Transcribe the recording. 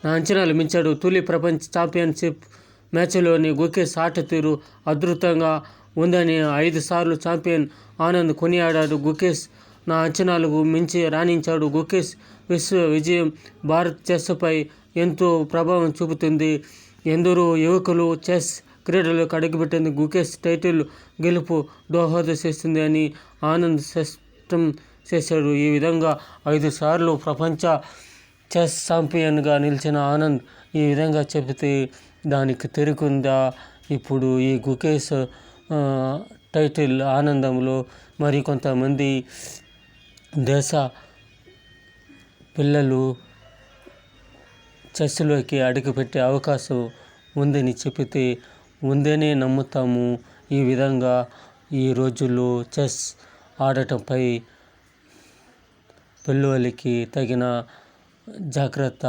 నా అంచనాలు మించాడు. తొలి ప్రపంచ ఛాంపియన్షిప్ మ్యాచ్లోని గుకేష్ ఆట తీరు అద్భుతంగా ఉందని 5 సార్లు ఛాంపియన్ ఆనంద్ కొనియాడాడు. గుకేష్ నా అంచనాలకు మించి రాణించాడు. గుకేష్ విజయం భారత్ చెస్పై ఎంతో ప్రభావం చూపుతుంది. ఎందరో యువకులు చెస్ క్రీడలోకి అడుగుపెట్టేందుకు గుకేష్ టైటిల్ గెలుపు దోహదం చేస్తుంది అని ఆనంద్ స్పష్టం చేశాడు. ఈ విధంగా 5 సార్లు ప్రపంచ చెస్ ఛాంపియన్గా నిలిచిన ఆనంద్ ఈ విధంగా చెబితే దానికి తిరుగుందా? ఇప్పుడు ఈ గుకేష్ టైటిల్ ఆనందంలో మరికొంతమంది దేశ పిల్లలు చెస్లోకి అడుగుపెట్టే అవకాశం ఉందని చెబితే ఉందనే నమ్ముతాము. ఈ విధంగా ఈ రోజుల్లో చెస్ ఆడటంపై పిల్లలకి తగిన జాగ్రత్త